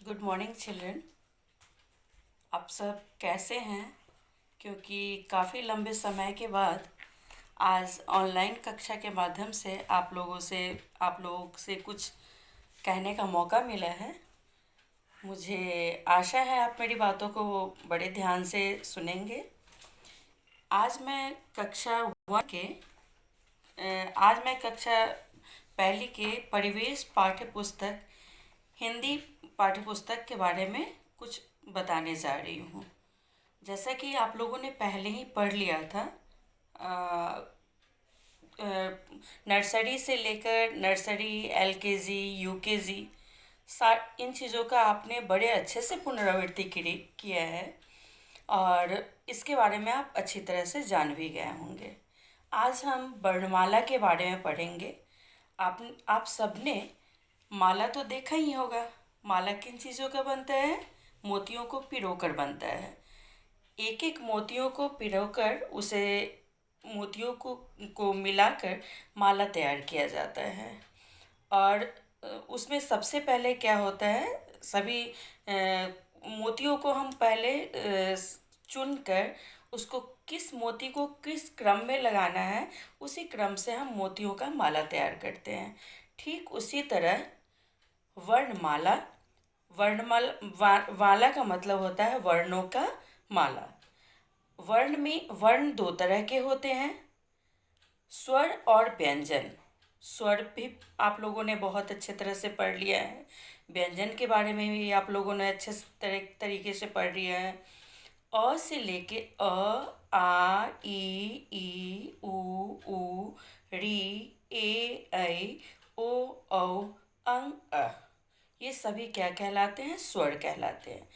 Good morning children. आप सब कैसे हैं? क्योंकि काफ़ी लंबे समय के बाद आज ऑनलाइन कक्षा के माध्यम से आप लोगों से कुछ कहने का मौका मिला है। मुझे आशा है आप मेरी बातों को बड़े ध्यान से सुनेंगे। आज मैं कक्षा वन के आज मैं कक्षा पहली के परिवेश पाठ्य पुस्तक हिंदी पाठ्य पुस्तक के बारे में कुछ बताने जा रही हूँ। जैसा कि आप लोगों ने पहले ही पढ़ लिया था, नर्सरी से लेकर नर्सरी, एलकेजी, यूकेजी, इन चीज़ों का आपने बड़े अच्छे से पुनरावृत्ति किया है और इसके बारे में आप अच्छी तरह से जान भी गए होंगे। आज हम वर्णमाला के बारे में पढ़ेंगे। आप सबने माला तो देखा ही होगा। माला किन चीज़ों का बनता है? मोतियों को पिरोकर बनता है। एक एक मोतियों को पिरोकर उसे मोतियों को मिलाकर माला तैयार किया जाता है। और उसमें सबसे पहले क्या होता है, सभी मोतियों को हम पहले चुनकर उसको किस मोती को किस क्रम में लगाना है, उसी क्रम से हम मोतियों का माला तैयार करते हैं। ठीक उसी तरह वर्णमाला माला का मतलब होता है वर्णों का माला। वर्ण दो तरह के होते हैं, स्वर और व्यंजन। स्वर भी आप लोगों ने बहुत अच्छे तरह से पढ़ लिया है। व्यंजन के बारे में भी आप लोगों ने अच्छे तरीके से पढ़ लिया है। अ से लेके आ, ई, उ, री, ऐ, ओ, औ, अंग, अ। ये सभी क्या कहलाते हैं? स्वर कहलाते हैं।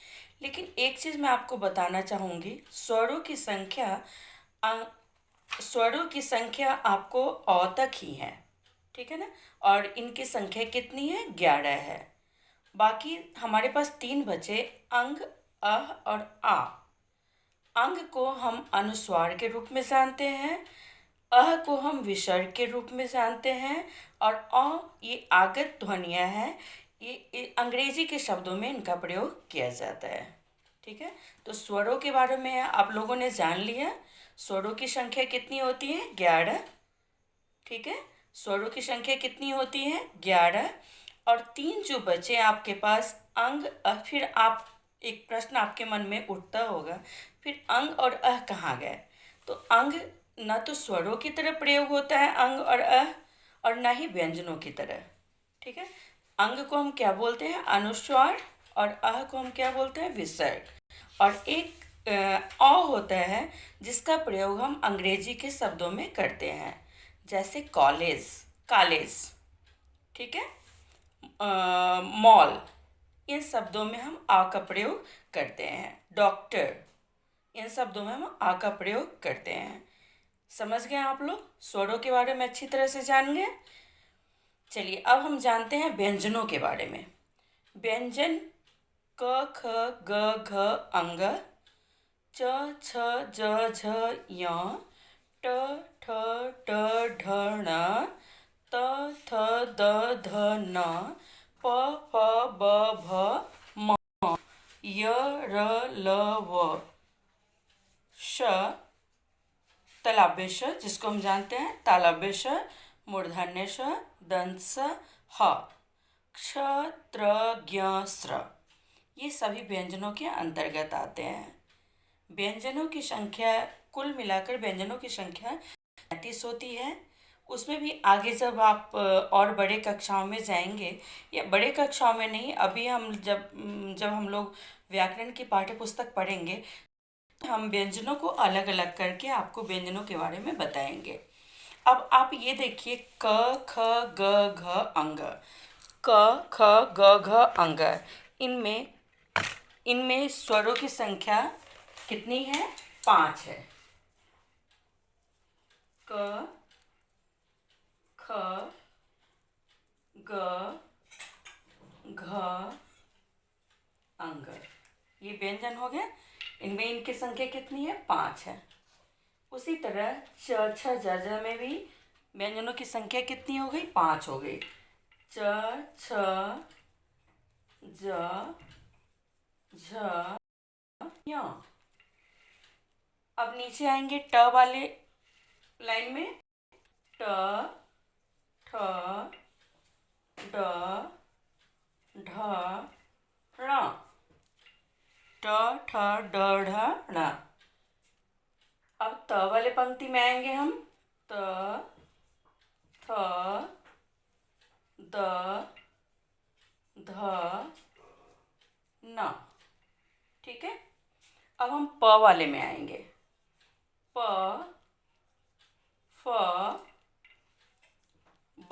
लेकिन एक चीज़ मैं आपको बताना चाहूँगी, स्वरों की संख्या आपको अ तक ही है, ठीक है ना? और इनकी संख्या कितनी है? 11 है। बाकी हमारे पास 3 बचे, अंग, अह और आ। अंग को हम अनुस्वार के रूप में जानते हैं, अह को हम विसर्ग के रूप में जानते हैं और अ ये आगत ध्वनियाँ हैं। ये अंग्रेजी के शब्दों में इनका प्रयोग किया जाता है, ठीक है? तो स्वरों के बारे में आप लोगों ने जान लिया। स्वरों की संख्या कितनी होती है? 11, ठीक है? स्वरों की संख्या कितनी होती है? 11। और 3 जो बचे आपके पास, अंग, फिर आप एक प्रश्न आपके मन में उठता होगा, फिर अंग और अह कहाँ गए? तो अंग न तो स्वरों की तरह प्रयोग होता है अंग और अह, और न ही व्यंजनों की तरह, ठीक है? अंग को हम क्या बोलते हैं? अनुस्वार। और अह को हम क्या बोलते हैं? विसर्ग। और एक अ होता है जिसका प्रयोग हम अंग्रेजी के शब्दों में करते हैं, जैसे कॉलेज, कॉलेज, ठीक है? मॉल, इन शब्दों में हम आ का प्रयोग करते हैं। डॉक्टर, इन शब्दों में हम आ का प्रयोग करते हैं। समझ गए आप लोग? स्वरों के बारे में अच्छी तरह से जान गए। चलिए अब हम जानते हैं व्यंजनों के बारे में। व्यंजन क, ख, ग, घ, अंग, च, छ, ज, झ, य, ट, ठ, ड, ढ, ण, त, थ, द, ध, न, प, फ, ब, भ, म, य, र, ल, व, श, तालव्य श, जिसको हम जानते हैं तालव्य श, मूर्धन्य श, दंत स, ह, क्ष, त्र, ज्ञ, स्र। ये सभी व्यंजनों के अंतर्गत आते हैं। व्यंजनों की संख्या, कुल मिलाकर व्यंजनों की संख्या 35 होती है। उसमें भी आगे जब आप और बड़े कक्षाओं में जाएंगे, या बड़े कक्षाओं में नहीं, अभी हम जब हम लोग व्याकरण की पाठ्य पुस्तक पढ़ेंगे, हम व्यंजनों को अलग अलग करके आपको व्यंजनों के बारे में बताएंगे। अब आप ये देखिए, क, ख, ग, घ, अंग। क, ख, ग, घ, अंग। इनमें इनमें स्वरों की संख्या कितनी है? 5 है। क, ख, ग, घ, अंग। ये व्यंजन हो गया। इनमें इनकी संख्या कितनी है? 5 है। उसी तरह च, छ, ज में भी व्यंजनों की संख्या कितनी हो गई? 5 हो गई। च, छ, ज, झ ञ। अब नीचे आएंगे ट वाले लाइन में, ट ठ ड ढ ण, ट ठ ड ढ ण। अब त वाले पंक्ति में आएंगे हम, त थ द ध न। ठीक है। अब हम प वाले में आएंगे, प फ ब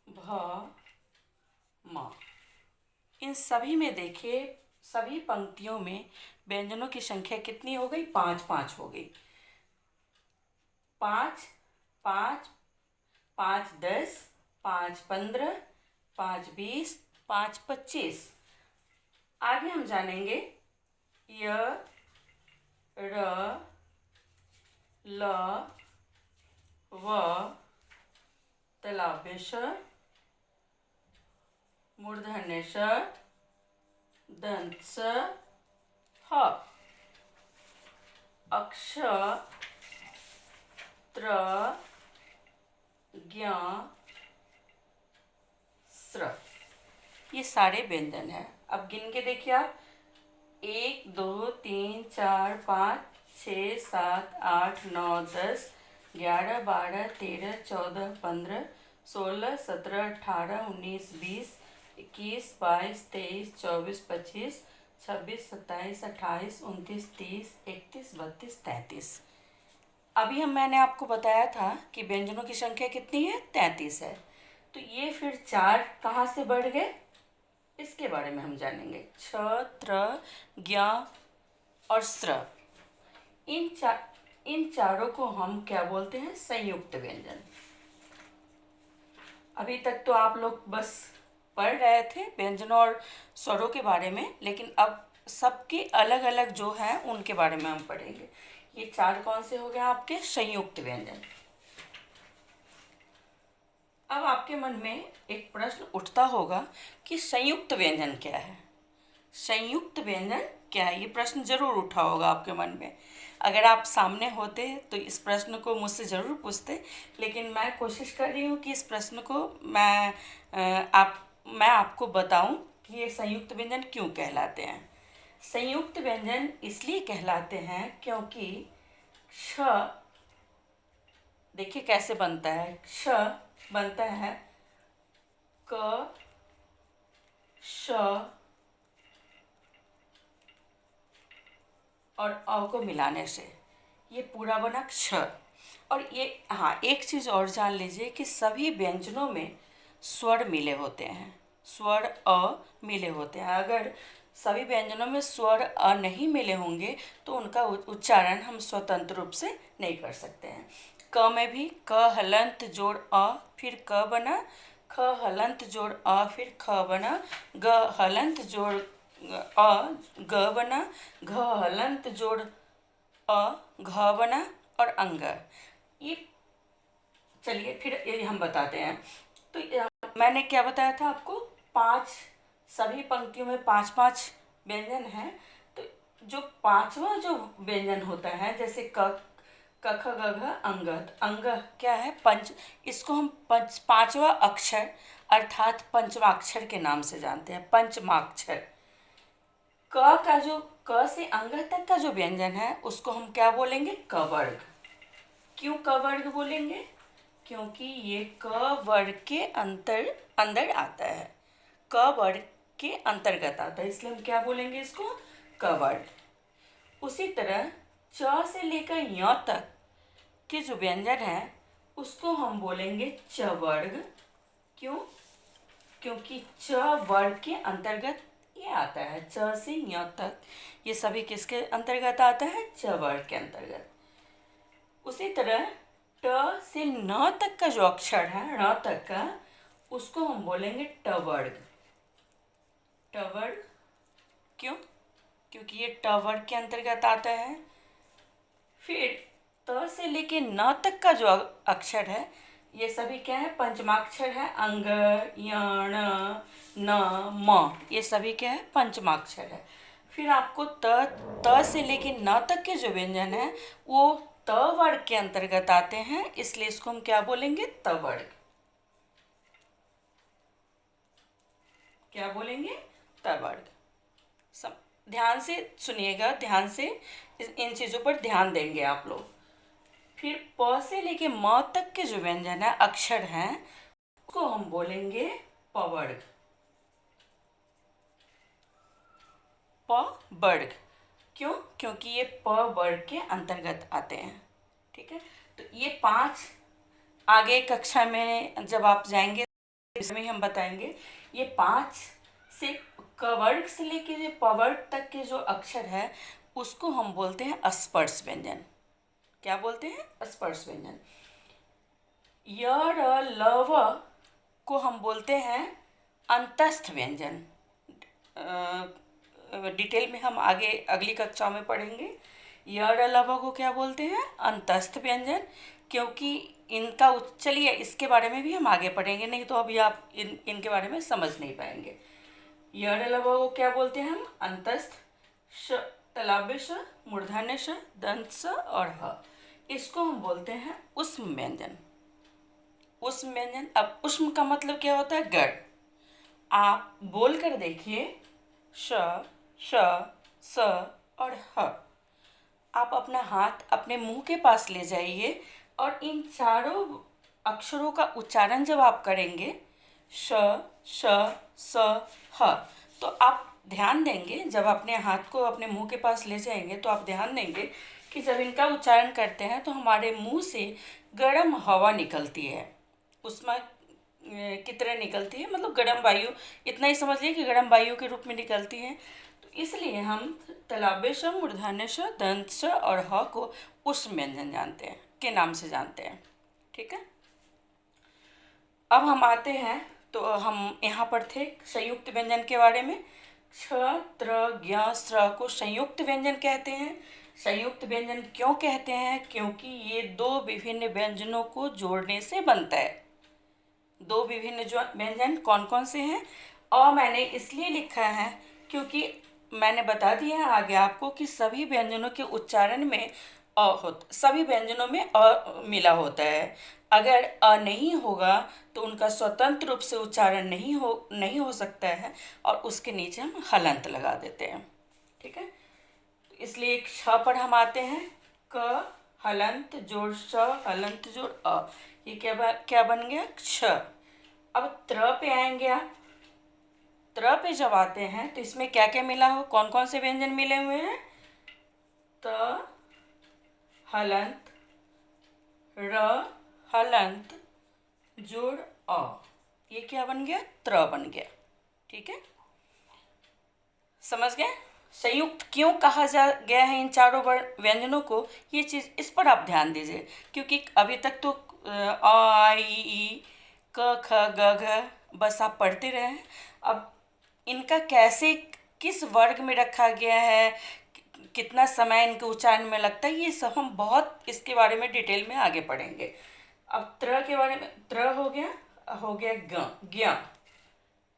भ म। इन सभी में देखिए, सभी पंक्तियों में व्यंजनों की संख्या कितनी हो गई? 5 5 हो गई। 5 5 5 10, 5 15, 5 20, 5 25। आगे हम जानेंगे य र ल व तालव्य श, मूर्धन्य श, दंत स, ह, अक्ष त्र ज्ञ स्र। ये सारे व्यंजन हैं। अब गिन के देखिए आप, 1 2 3 4 5 6 7 8 9 10 11 12 13 14 15 16 17 18 19 20 21 22 23 24 25 26 27 28 29 30 31 32 33। अभी मैंने आपको बताया था कि व्यंजनों की संख्या कितनी है? 33 है। तो ये फिर 4 कहाँ से बढ़ गए, इसके बारे में हम जानेंगे। छ त्र ज्ञ और स्र, इन चारों को हम क्या बोलते हैं? संयुक्त व्यंजन। अभी तक तो आप लोग बस पढ़ रहे थे व्यंजनों और स्वरों के बारे में, लेकिन अब सबके अलग अलग जो हैं उनके बारे में हम पढ़ेंगे। ये 4 कौन से हो गए आपके? संयुक्त व्यंजन। अब आपके मन में एक प्रश्न उठता होगा कि संयुक्त व्यंजन क्या है? संयुक्त व्यंजन क्या है? ये प्रश्न जरूर उठा होगा आपके मन में। अगर आप सामने होते तो इस प्रश्न को मुझसे ज़रूर पूछते, लेकिन मैं कोशिश कर रही हूँ कि इस प्रश्न को मैं आपको बताऊं कि ये संयुक्त व्यंजन क्यों कहलाते हैं। संयुक्त व्यंजन इसलिए कहलाते हैं क्योंकि श, देखिए कैसे बनता है। श बनता है क श और अ को मिलाने से ये पूरा बना क्ष। और ये, हाँ, एक चीज़ और जान लीजिए कि सभी व्यंजनों में स्वर मिले होते हैं, स्वर अ मिले होते हैं। अगर सभी व्यंजनों में स्वर अ नहीं मिले होंगे तो उनका उच्चारण हम स्वतंत्र रूप से नहीं कर सकते हैं। क में भी क हलंत जोड़ अ फिर क बना, ख हलंत जोड़ अ फिर ख बना, ग हलंत जोड़ अ ग बना, घ हलंत जोड़ अ घ बना और अंग। ये चलिए फिर ये हम बताते हैं। तो मैंने क्या बताया था आपको? 5, सभी पंक्तियों में 5 5 व्यंजन हैं। तो जो 5वां जो व्यंजन होता है, जैसे क ख ग घ अंग, अंग क्या है? पंच। इसको हम 5वां अक्षर अर्थात पंचमाक्षर के नाम से जानते हैं, पंचमाक्षर। क का जो, क से अंग तक का जो व्यंजन है उसको हम क्या बोलेंगे? क वर्ग। क्यों क वर्ग बोलेंगे? क्योंकि ये क वर्ग के अंदर आता है, क वर्ग के अंतर्गत आता है, इसलिए हम क्या बोलेंगे इसको? क वर्ग। उसी तरह च से लेकर य तक के जो व्यंजन है उसको हम बोलेंगे च वर्ग। क्यों? क्योंकि च वर्ग के अंतर्गत ये आता है। च से य तक ये सभी किसके अंतर्गत आता है? च वर्ग के अंतर्गत। उसी तरह ट से न तक का जो अक्षर है, ण तक का, उसको हम बोलेंगे ट वर्ग। ट वर्ग क्यों? क्योंकि ये ट वर्ग के अंतर्गत आता है। फिर त से लेके न तक का जो अक्षर है, ये सभी क्या है? पंचमाक्षर है। अंग, यण, न, म, ये सभी क्या है? पंचमाक्षर है। फिर आपको त से लेके न तक के जो व्यंजन है वो त वर्ग के अंतर्गत आते हैं, इसलिए इसको हम क्या बोलेंगे? त वर्ग। क्या बोलेंगे? त वर्ग। ध्यान से सुनिएगा, ध्यान से इन चीज़ों पर ध्यान देंगे आप लोग। फिर प से लेके म तक के जो व्यंजन है, अक्षर हैं, उसको हम बोलेंगे प वर्ग। प वर्ग। क्यों? क्योंकि ये प वर्ग के अंतर्गत आते हैं। ठीक है, तो ये 5 आगे कक्षा में जब आप जाएंगे इसमें हम बताएंगे। ये 5 से क वर्ग से लेके जो प वर्ग तक के जो अक्षर है उसको हम बोलते हैं स्पर्श व्यंजन। क्या बोलते हैं? स्पर्श व्यंजन। य, र, ल, व को हम बोलते हैं अंतस्थ व्यंजन। डिटेल में हम आगे अगली कक्षा में पढ़ेंगे। य, र, ल, व को क्या बोलते हैं? अंतस्थ व्यंजन। क्योंकि इनका चलिए इसके बारे में भी हम आगे पढ़ेंगे, नहीं तो अभी आप इनके बारे में समझ नहीं पाएंगे। य, र, ल, व को क्या बोलते हैं हम? अंतस्थ। श, तालव्य श, मूर्धन्य श, दंत स और ह, इसको हम बोलते हैं उष्म व्यंजन। उष्म व्यंजन। अब उष्म का मतलब क्या होता है? गढ़। आप बोल कर देखिए, श, श, स और ह। आप अपना हाथ अपने मुंह के पास ले जाइए और इन चारों अक्षरों का उच्चारण जब आप करेंगे, श, श, स, ह, तो आप ध्यान देंगे, जब अपने हाथ को अपने मुंह के पास ले जाएंगे तो आप ध्यान देंगे कि जब इनका उच्चारण करते हैं तो हमारे मुंह से गर्म हवा निकलती है। उसमें की तरह निकलती है, मतलब गर्म वायु, इतना ही समझ लीजिए कि गर्म वायु के रूप में निकलती है। तो इसलिए हम तालव्य श, मूर्धन्य श, दंत स और ह को उष्म व्यंजन जानते हैं, के नाम से जानते हैं। ठीक है, अब हम आते हैं, तो हम यहाँ पर थे संयुक्त व्यंजन के बारे में। छ, त्र, ज्ञ, स्र को संयुक्त व्यंजन कहते हैं। संयुक्त व्यंजन क्यों कहते हैं? क्योंकि ये 2 विभिन्न व्यंजनों को जोड़ने से बनता है। 2 विभिन्न जो व्यंजन कौन कौन से हैं? अ मैंने इसलिए लिखा है क्योंकि मैंने बता दिया है आगे आपको कि सभी व्यंजनों के उच्चारण में सभी व्यंजनों में अ मिला होता है। अगर अ नहीं होगा तो उनका स्वतंत्र रूप से उच्चारण नहीं हो सकता है और उसके नीचे हम हलंत लगा देते हैं। ठीक है, तो इसलिए छ पर हम आते हैं। क हलंत जोड़ श, हलंत जोड़ अ, ये क्या बन गया? क्ष। अब त्र पे आएंगे आप। त्र पे जब आते हैं तो इसमें क्या क्या मिला हो? कौन कौन से व्यंजन मिले हुए हैं? त, हलंत, र, हलंत जोड़ अ, ये क्या बन गया? त्र बन गया। ठीक है, समझ गए? संयुक्त क्यों कहा जा गया है इन चारों व्यंजनों को, ये चीज़ इस पर आप ध्यान दीजिए, क्योंकि अभी तक तो अ, आ, ई, क, ख, ग, घ बस आप पढ़ते रहे हैं। अब इनका कैसे, किस वर्ग में रखा गया है, कितना समय इनके उच्चारण में लगता है, ये सब हम बहुत इसके बारे में डिटेल में आगे पढ़ेंगे। अब त्र के बारे में, त्र हो गया ग, ज्ञ।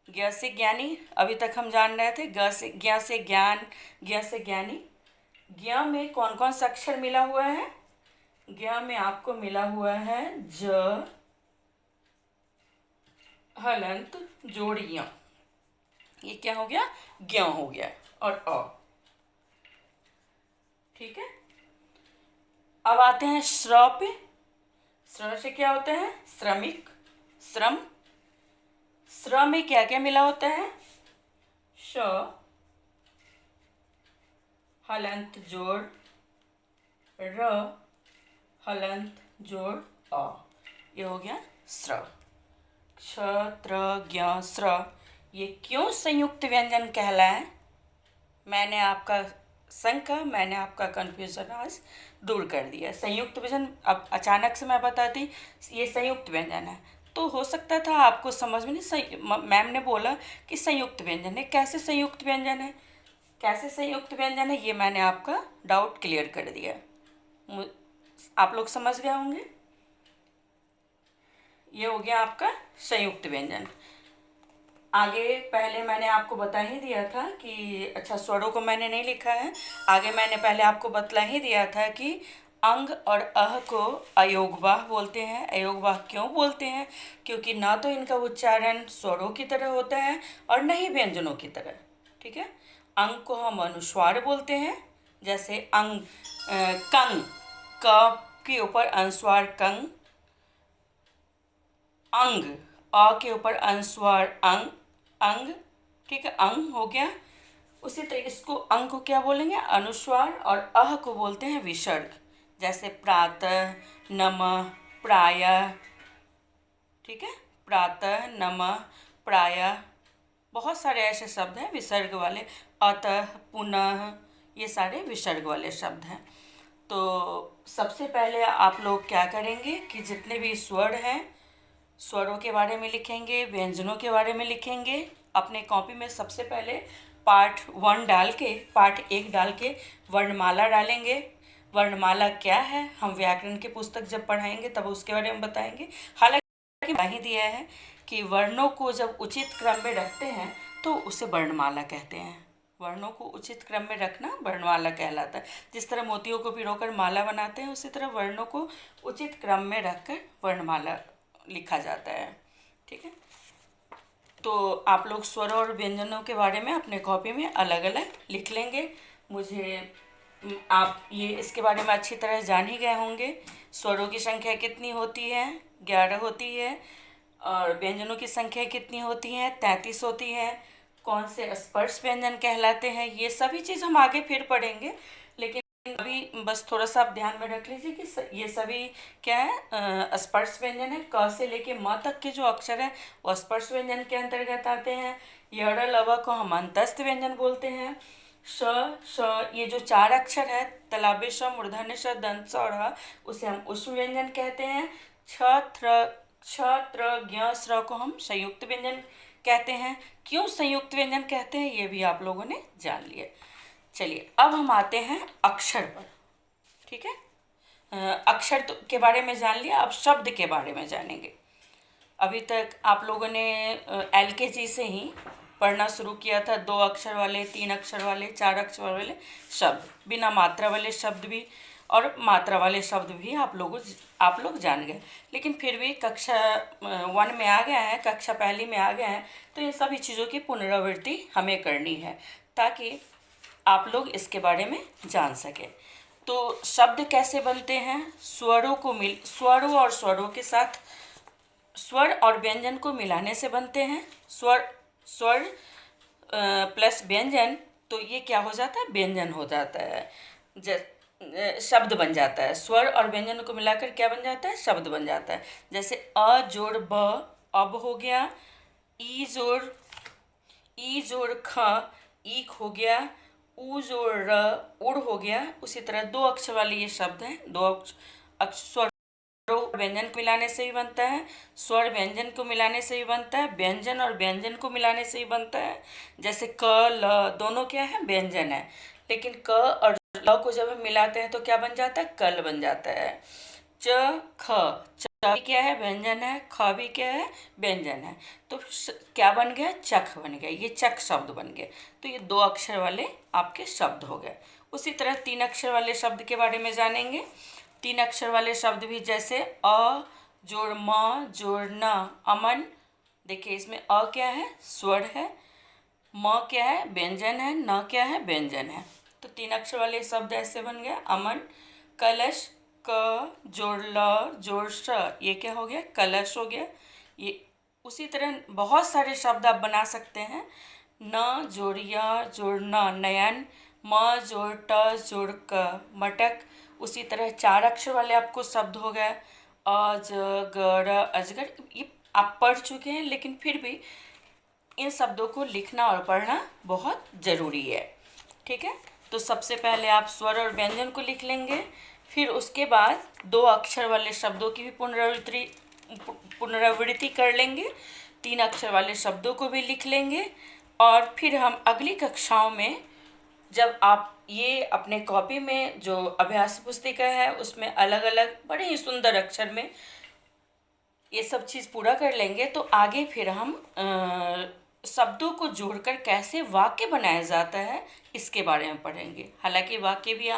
ज्ञ से ज्ञानी, अभी तक हम जान रहे थे। ग से ज्ञ से ज्ञान, ज्ञ से ज्ञानी। ज्ञ में कौन कौन सा अक्षर मिला हुआ है? ज्ञ में आपको मिला हुआ है ज, हलंत जोड़ य, ये क्या हो गया? ज्ञ हो गया। और अ। ठीक है, अब आते हैं श्र पे। श्र से क्या होता है? श्रमिक, श्रम। श्र में क्या क्या मिला होता है? श, हलंत जोड़ र, हलंत जोड़ अ, ये हो गया श्र। क्ष, त्र, ज्ञ, श्र, ये क्यों संयुक्त व्यंजन कहलाए? मैंने आपका कन्फ्यूजन आज दूर कर दिया। संयुक्त व्यंजन, अब अचानक से मैं बताती ये संयुक्त व्यंजन है तो हो सकता था आपको समझ में नहीं। मैम ने बोला कि संयुक्त व्यंजन है, कैसे संयुक्त व्यंजन है, कैसे संयुक्त व्यंजन है, ये मैंने आपका डाउट क्लियर कर दिया। आप लोग समझ गए होंगे। ये हो गया आपका संयुक्त व्यंजन। आगे पहले मैंने आपको बता ही दिया था कि अच्छा, स्वरों को मैंने नहीं लिखा है। आगे मैंने पहले आपको बतला ही दिया था कि अंग और अह को अयोगवाह बोलते हैं। अयोगवाह क्यों बोलते हैं? क्योंकि ना तो इनका उच्चारण स्वरों की तरह होता है और न ही व्यंजनों की तरह। ठीक है। अंग को हम अनुस्वार बोलते हैं, जैसे अंग, कंग, क के ऊपर अनुस्वार कंग, अंग, अ के ऊपर अनुस्वार अंग, अंग। ठीक है, अंग हो गया। उसी तरह इसको अंग को क्या बोलेंगे? अनुस्वार। और अह को बोलते हैं विसर्ग, जैसे प्रातः, नमः, प्रायः। ठीक है, प्रातः, नमः, प्रायः। बहुत सारे ऐसे शब्द हैं विसर्ग वाले। अतः, पुनः, ये सारे विसर्ग वाले शब्द हैं। तो सबसे पहले आप लोग क्या करेंगे कि जितने भी स्वर हैं, स्वरों के बारे में लिखेंगे, व्यंजनों के बारे में लिखेंगे। अपने कॉपी में सबसे पहले पार्ट 1 डाल के, पार्ट 1 डाल के वर्णमाला डालेंगे। वर्णमाला क्या है हम व्याकरण की पुस्तक जब पढ़ाएंगे तब उसके बारे में बताएंगे। हालांकि बता ही दिया है कि वर्णों को जब उचित क्रम में रखते हैं तो उसे वर्णमाला कहते हैं। वर्णों को उचित क्रम में रखना वर्णमाला कहलाता है। जिस तरह मोतियों को पिरोकर माला बनाते हैं, उसी तरह वर्णों को उचित क्रम में रखकर वर्णमाला लिखा जाता है। ठीक है। तो आप लोग स्वर और व्यंजनों के बारे में अपने कॉपी में अलग अलग लिख लेंगे। मुझे आप ये इसके बारे में अच्छी तरह जान ही गए होंगे। स्वरों की संख्या कितनी होती है? 11 होती है। और व्यंजनों की संख्या कितनी होती है? 33 होती है। कौन से स्पर्श व्यंजन कहलाते हैं, ये सभी चीज़ हम आगे फिर पढ़ेंगे। लेकिन अभी बस थोड़ा सा आप ध्यान में रख लीजिए कि ये सभी क्या है? स्पर्श व्यंजन है। क से लेके म तक के जो अक्षर हैं वो स्पर्श व्यंजन के अंतर्गत आते हैं। यड़ लव को हम अंतस्थ व्यंजन बोलते हैं। श, श, ये जो 4 अक्षर है, तलाबे श, मूर्धन्य श, दंत स और ह, उसे हम उष्म व्यंजन कहते हैं। छ, त्र, ज्ञ, स्र को हम संयुक्त व्यंजन कहते हैं। क्यों संयुक्त व्यंजन कहते हैं ये भी आप लोगों ने जान लिया। चलिए अब हम आते हैं अक्षर पर। ठीक है, अक्षर के बारे में जान लिया, अब शब्द के बारे में जानेंगे। अभी तक आप लोगों ने LKG से ही पढ़ना शुरू किया था 2 अक्षर वाले, 3 अक्षर वाले, 4 अक्षर वाले शब्द, बिना मात्रा वाले शब्द भी और मात्रा वाले शब्द भी आप लोग जान गए। लेकिन फिर भी कक्षा 1 में आ गए हैं, कक्षा पहली में आ गए हैं, तो इन सभी चीज़ों की पुनरावृत्ति हमें करनी है ताकि आप लोग इसके बारे में जान सकें। तो शब्द कैसे बनते हैं? स्वरों और स्वरों के साथ स्वर और व्यंजन को मिलाने से बनते हैं। स्वर प्लस व्यंजन, तो ये क्या हो जाता है? व्यंजन हो जाता है, शब्द बन जाता है। स्वर और व्यंजन को मिलाकर क्या बन जाता है? शब्द बन जाता है। जैसे अ जोड़ ब, अब हो गया। ई जोड़ ख, ईख हो गया। ऊ जोड़ र, उड़ हो गया। उसी तरह 2 अक्षर वाले ये शब्द हैं। 2 अक्षर व्यंजन को मिलाने से भी बनता है, स्वर व्यंजन को मिलाने से भी बनता है, व्यंजन और व्यंजन को मिलाने से भी बनता है। जैसे क, ल, दोनों क्या है? व्यंजन है। लेकिन क और ल को जब हम मिलाते हैं तो क्या बन जाता है? कल बन जाता है। च, ख, च भी क्या है? व्यंजन है। ख भी क्या है? व्यंजन है। तो क्या बन गया? चख बन गया। ये चख शब्द बन गया। तो ये 2 अक्षर वाले आपके शब्द हो गए। उसी तरह 3 अक्षर वाले शब्द के बारे में जानेंगे। 3 अक्षर वाले शब्द भी जैसे अ जोड़ म जोड़ न, अमन। देखिए इसमें अ क्या है? स्वर है। म क्या है? व्यंजन है। न क्या है? व्यंजन है। तो 3 अक्षर वाले शब्द ऐसे बन गया अमन। कलश, क जोड़ ल जोड़ श, ये क्या हो गया? कलश हो गया। ये उसी तरह बहुत सारे शब्द आप बना सकते हैं। न जोड़ य जोड़ न, नयन। म जोड़ ट जोड़ क, मटक। उसी तरह 4 अक्षर वाले आपको शब्द हो गए अजगर, अजगर। ये आप पढ़ चुके हैं, लेकिन फिर भी इन शब्दों को लिखना और पढ़ना बहुत ज़रूरी है। ठीक है, तो सबसे पहले आप स्वर और व्यंजन को लिख लेंगे। फिर उसके बाद 2 अक्षर वाले शब्दों की भी पुनरावृत्ति कर लेंगे। 3 अक्षर वाले शब्दों को भी लिख लेंगे। और फिर हम अगली कक्षाओं में, जब आप ये अपने कॉपी में जो अभ्यास पुस्तिका है उसमें अलग अलग बड़े ही सुंदर अक्षर में ये सब चीज़ पूरा कर लेंगे तो आगे फिर हम शब्दों को जोड़कर कैसे वाक्य बनाया जाता है इसके बारे में पढ़ेंगे। हालांकि वाक्य भी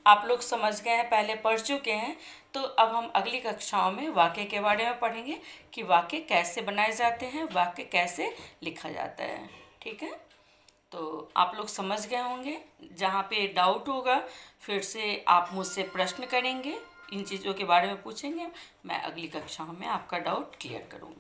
आप लोग समझ गए हैं, पहले पढ़ चुके हैं, तो अब हम अगली कक्षाओं में वाक्य के बारे में पढ़ेंगे कि वाक्य कैसे बनाए जाते हैं, वाक्य कैसे लिखा जाता है। ठीक है, तो आप लोग समझ गए होंगे। जहाँ पे डाउट होगा फिर से आप मुझसे प्रश्न करेंगे, इन चीज़ों के बारे में पूछेंगे, मैं अगली कक्षाओं में आपका डाउट क्लियर करूँगी।